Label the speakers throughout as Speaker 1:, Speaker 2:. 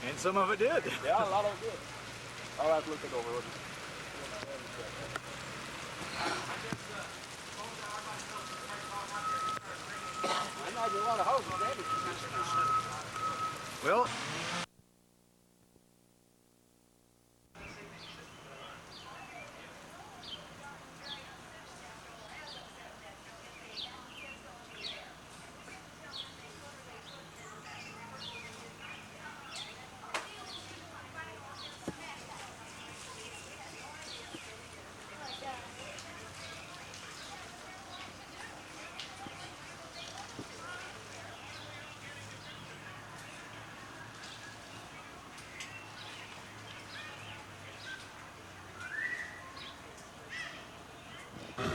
Speaker 1: And some of it did.
Speaker 2: Yeah, a lot of it did. I'll have to look it over. I imagine a lot of houses damaged.
Speaker 1: Well,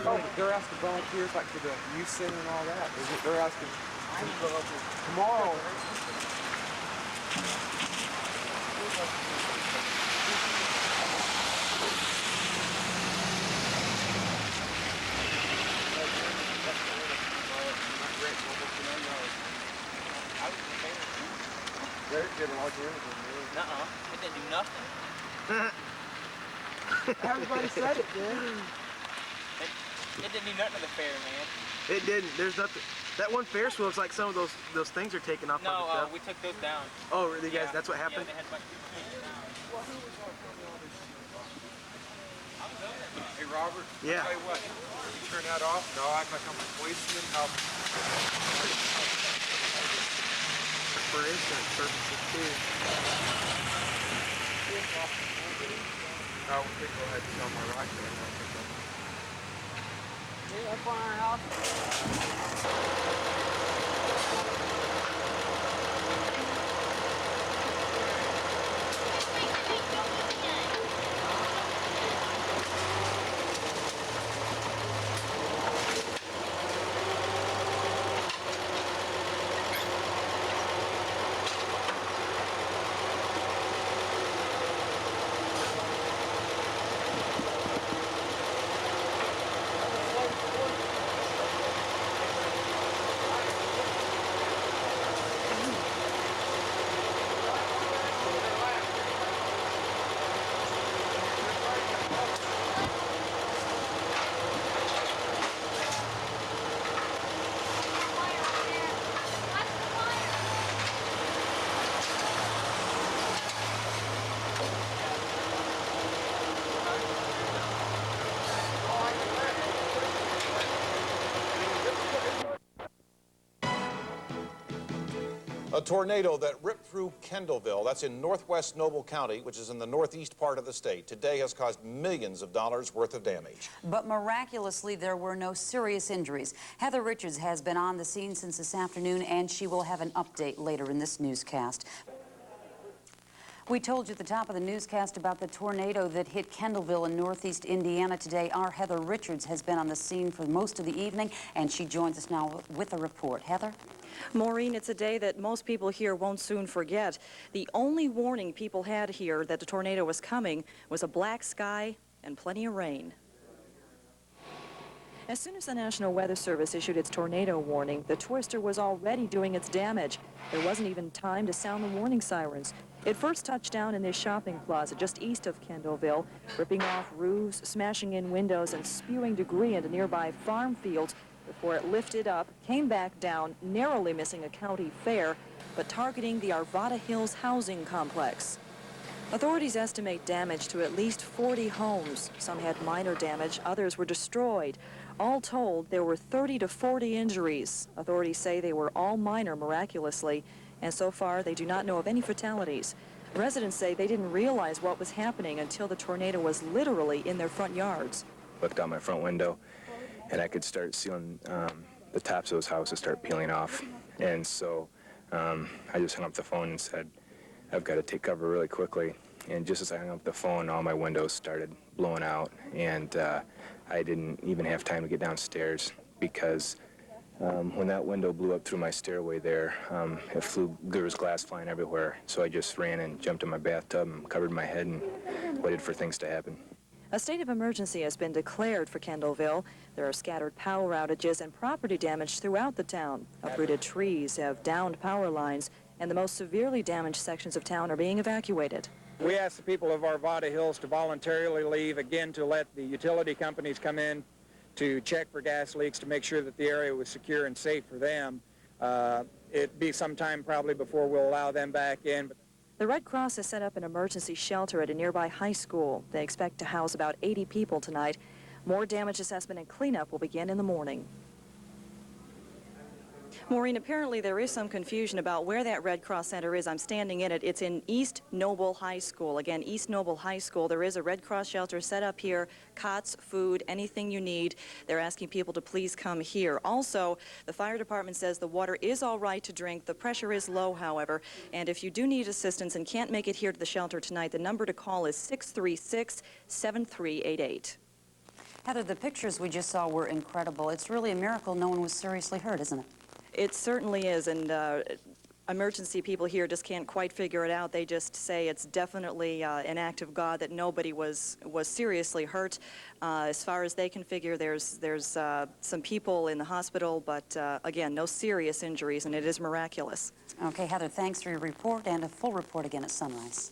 Speaker 3: Oh, they're asking volunteers like for the youth center and all that. They're asking tomorrow.
Speaker 4: It didn't do nothing.
Speaker 3: Everybody said it, did.
Speaker 4: It didn't do nothing to the fair, man.
Speaker 1: it didn't. There's nothing. That one Ferris wheel looks like some of those things are taken off.
Speaker 4: No, we took those down.
Speaker 1: Oh, really, guys? That's what happened?
Speaker 4: Yeah, they had like
Speaker 3: Hey, Robert.
Speaker 1: Yeah.
Speaker 3: Tell you what, you turn that off, and I'll act like I'm wasting it.
Speaker 1: For insurance purposes, too.
Speaker 3: I would think go ahead and sell my right there.
Speaker 4: Yeah, that's on our house.
Speaker 5: A tornado that ripped through Kendallville, that's in northwest Noble County, which is in the northeast part of the state, today has caused millions of dollars worth of damage.
Speaker 6: But miraculously, there were no serious injuries. Heather Richards has been on the scene since this afternoon, and she will have an update later in this newscast. We told you at the top of the newscast about the tornado that hit Kendallville in northeast Indiana today. Our Heather Richards has been on the scene for most of the evening, and she joins us now with a report. Heather?
Speaker 7: Maureen, it's a day that most people here won't soon forget. The only warning people had here that the tornado was coming was a black sky and plenty of rain. As soon as the National Weather Service issued its tornado warning, the twister was already doing its damage. There wasn't even time to sound the warning sirens. It first touched down in this shopping plaza just east of Kendallville, ripping off roofs, smashing in windows, and spewing debris into nearby farm fields before it lifted up, came back down, narrowly missing a county fair, but targeting the Arvada Hills housing complex. Authorities estimate damage to at least 40 homes. Some had minor damage, others were destroyed. All told, there were 30 to 40 injuries. Authorities say they were all minor miraculously, and so far they do not know of any fatalities. Residents say they didn't realize what was happening until the tornado was literally in their front yards.
Speaker 8: Looked out my front window, and I could start seeing the tops of those houses start peeling off. And so I just hung up the phone and said, I've got to take cover really quickly. And just as I hung up the phone, all my windows started blowing out, and I didn't even have time to get downstairs because when that window blew up through my stairway there, there was glass flying everywhere. So I just ran and jumped in my bathtub and covered my head and waited for things to happen.
Speaker 7: A state of emergency has been declared for Kendallville. There are scattered power outages and property damage throughout the town. Uprooted trees have downed power lines, and the most severely damaged sections of town are being evacuated.
Speaker 9: We asked the people of Arvada Hills to voluntarily leave, again to let the utility companies come in to check for gas leaks to make sure that the area was secure and safe for them. It'd be some time probably before we'll allow them back in.
Speaker 7: The Red Cross has set up an emergency shelter at a nearby high school. They expect to house about 80 people tonight. More damage assessment and cleanup will begin in the morning. Maureen, apparently there is some confusion about where that Red Cross Center is. I'm standing in it. It's in East Noble High School. Again, East Noble High School. There is a Red Cross shelter set up here, cots, food, anything you need. They're asking people to please come here. Also, the fire department says the water is all right to drink. The pressure is low, however, and if you do need assistance and can't make it here to the shelter tonight, the number to call is 636-7388.
Speaker 6: Heather, the pictures we just saw were incredible. It's really a miracle no one was seriously hurt, isn't it?
Speaker 7: It certainly is, and emergency people here just can't quite figure it out. They just say it's definitely an act of God that nobody was seriously hurt. As far as they can figure, there's some people in the hospital, but again, no serious injuries, and it is miraculous.
Speaker 6: Okay, Heather, thanks for your report, and a full report again at sunrise.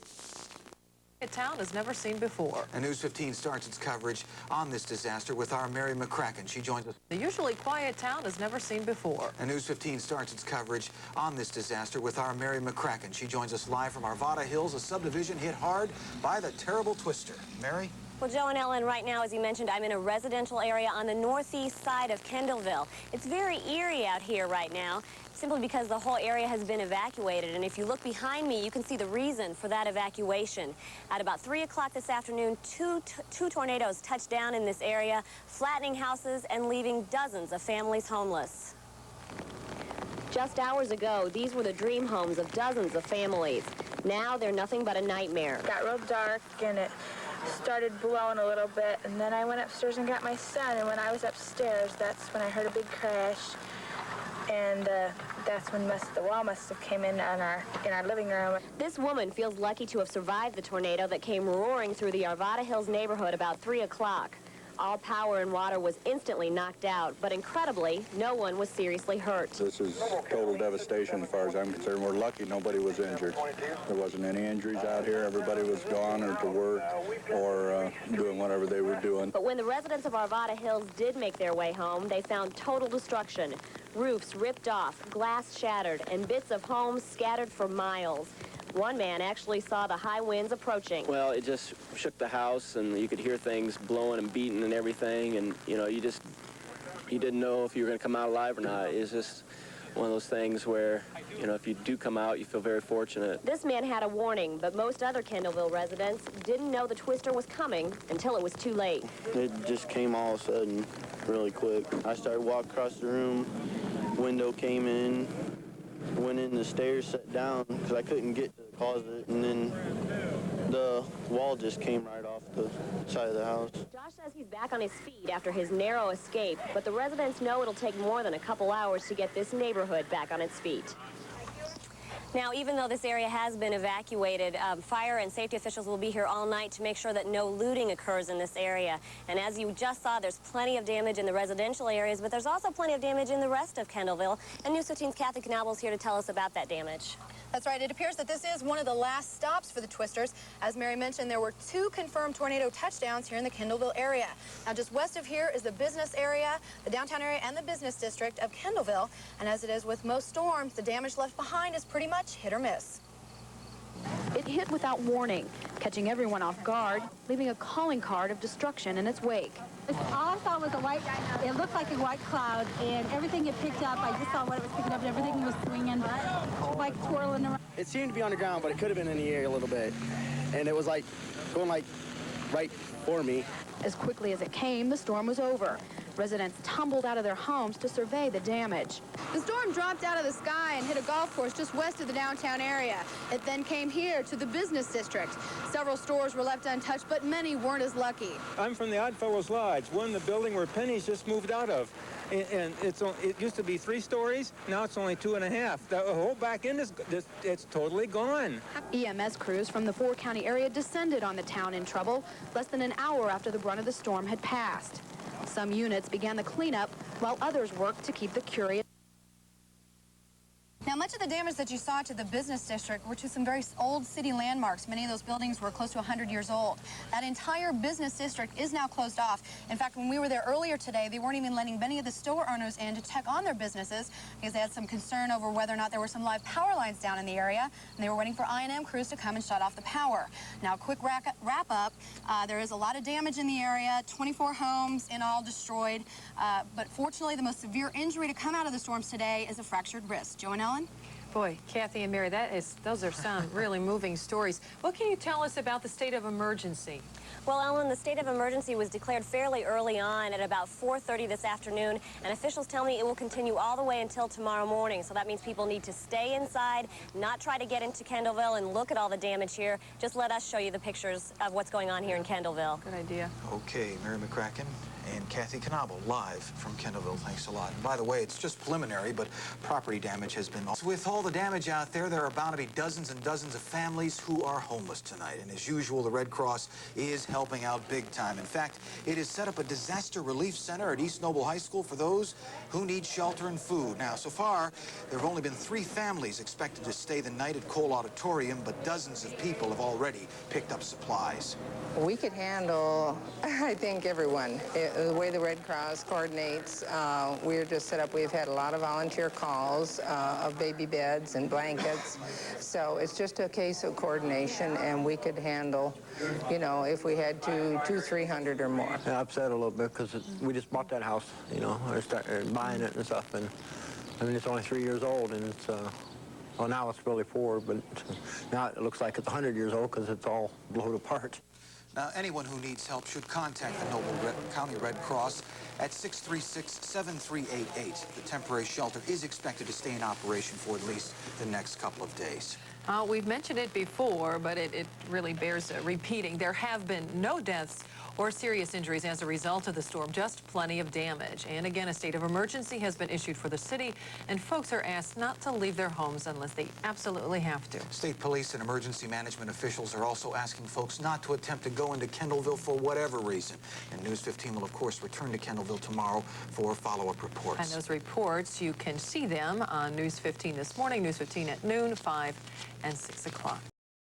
Speaker 10: A town has never seen before.
Speaker 11: And News 15 starts its coverage on this disaster with our Mary McCracken. She joins us.
Speaker 10: The usually quiet town has never seen before.
Speaker 11: And News 15 starts its coverage on this disaster with our Mary McCracken. She joins us live from Arvada Hills, a subdivision hit hard by the terrible twister. Mary?
Speaker 12: Well, Joe and Ellen, right now, as you mentioned, I'm in a residential area on the northeast side of Kendallville. It's very eerie out here right now, simply because the whole area has been evacuated. And if you look behind me, you can see the reason for that evacuation. At about 3 o'clock this afternoon, two tornadoes touched down in this area, flattening houses and leaving dozens of families homeless. Just hours ago, these were the dream homes of dozens of families. Now they're nothing but a nightmare.
Speaker 13: It got real dark and it started blowing a little bit, and then I went upstairs and got my son, and when I was upstairs, that's when I heard a big crash, and that's when the wall must have came in our living room.
Speaker 12: This woman feels lucky to have survived the tornado that came roaring through the Arvada Hills neighborhood about 3 o'clock. All power and water was instantly knocked out, but incredibly, no one was seriously hurt.
Speaker 14: This is total devastation as far as I'm concerned. We're lucky nobody was injured. There wasn't any injuries out here. Everybody was gone or to work or doing whatever they were doing.
Speaker 12: But when the residents of Arvada Hills did make their way home, they found total destruction. Roofs ripped off, glass shattered, and bits of homes scattered for miles. One man actually saw the high winds approaching.
Speaker 2: Well, it just shook the house, and you could hear things blowing and beating and everything, and, you know, you didn't know if you were going to come out alive or not. It's just one of those things where, you know, if you do come out, you feel very fortunate.
Speaker 12: This man had a warning, but most other Kendallville residents didn't know the twister was coming until it was too late.
Speaker 15: It just came all of a sudden, really quick. I started walking across the room, window came in, went in the stairs, sat down, because I couldn't get to the closet, and then the wall just came right off the side of the house.
Speaker 12: Josh says he's back on his feet after his narrow escape, but the residents know it'll take more than a couple hours to get this neighborhood back on its feet. Now, even though this area has been evacuated, fire and safety officials will be here all night to make sure that no looting occurs in this area. And as you just saw, there's plenty of damage in the residential areas, but there's also plenty of damage in the rest of Kendallville. And News 15's Kathy Knabel is here to tell us about that damage.
Speaker 16: That's right. It appears that this is one of the last stops for the twisters. As Mary mentioned, there were 2 confirmed tornado touchdowns here in the Kendallville area. Now, just west of here is the business area, the downtown area, and the business district of Kendallville. And as it is with most storms, the damage left behind is pretty much hit or miss.
Speaker 17: It hit without warning, catching everyone off guard, leaving a calling card of destruction in its wake.
Speaker 18: All I saw was it looked like a white cloud, and everything it picked up, I just saw what it was picking up, and everything was swinging, like twirling around.
Speaker 19: It seemed to be on the ground, but it could have been in the air a little bit. And it was like going like right for me.
Speaker 17: As quickly as it came, the storm was over. Residents tumbled out of their homes to survey the damage.
Speaker 16: The storm dropped out of the sky and hit a golf course just west of the downtown area. It then came here to the business district. Several stores were left untouched, but many weren't as lucky.
Speaker 9: I'm from the Oddfellows Lodge, one the building where Penny's just moved out of. And it used to be 3 stories, now it's only 2.5. The whole back end it's totally gone.
Speaker 17: EMS crews from the 4-county area descended on the town in trouble less than an hour after the brunt of the storm had passed. Some units began the cleanup while others worked to keep the curious.
Speaker 16: Now, Now, much of the damage that you saw to the business district were to some very old city landmarks. Many of those buildings were close to 100 years old. That entire business district is now closed off. In fact, when we were there earlier today, they weren't even letting many of the store owners in to check on their businesses because they had some concern over whether or not there were some live power lines down in the area, and they were waiting for I&M crews to come and shut off the power. Now, quick wrap up. There is a lot of damage in the area, 24 homes in all destroyed, but fortunately, the most severe injury to come out of the storms today is a fractured wrist. Joe and Ellen?
Speaker 10: Boy, Kathy and Mary, those are some really moving stories. What can you tell us about the state of emergency?
Speaker 12: Well, Ellen, the state of emergency was declared fairly early on at about 4:30 this afternoon, and officials tell me it will continue all the way until tomorrow morning. So that means people need to stay inside, not try to get into Kendallville and look at all the damage here. Just let us show you the pictures of what's going on here in Kendallville.
Speaker 10: Good idea.
Speaker 11: Okay, Mary McCracken and Kathy Knobel live from Kendallville. Thanks a lot. And by the way, it's just preliminary, but property damage has been... With all the damage out there, there are bound to be dozens and dozens of families who are homeless tonight. And as usual, the Red Cross is helping out big time. In fact, it has set up a disaster relief center at East Noble High School for those who need shelter and food. Now, so far, there have only been 3 families expected to stay the night at Cole Auditorium, but dozens of people have already picked up supplies.
Speaker 20: We could handle, I think, everyone. The way the Red Cross coordinates, we're just set up. We've had a lot of volunteer calls of baby beds and blankets. So it's just a case of coordination, and we could handle, you know, if we had 200-300 or more.
Speaker 15: Yeah, upset a little bit because we just bought that house, you know, or started buying it and stuff. And I mean, it's only 3 years old, and it's, well, now it's really 4, but now it looks like it's 100 years old because it's all blown apart.
Speaker 11: Now, anyone who needs help should contact the Noble County Red Cross at 636-7388. The temporary shelter is expected to stay in operation for at least the next couple of days.
Speaker 10: We've mentioned it before, but it really bears repeating. There have been no deaths or serious injuries as a result of the storm, just plenty of damage. And again, a state of emergency has been issued for the city, and folks are asked not to leave their homes unless they absolutely have to.
Speaker 11: State police and emergency management officials are also asking folks not to attempt to go into Kendallville for whatever reason. And News 15 will, of course, return to Kendallville tomorrow for follow-up reports.
Speaker 10: And those reports, you can see them on News 15 this morning, News 15 at noon, 5, and 6 o'clock.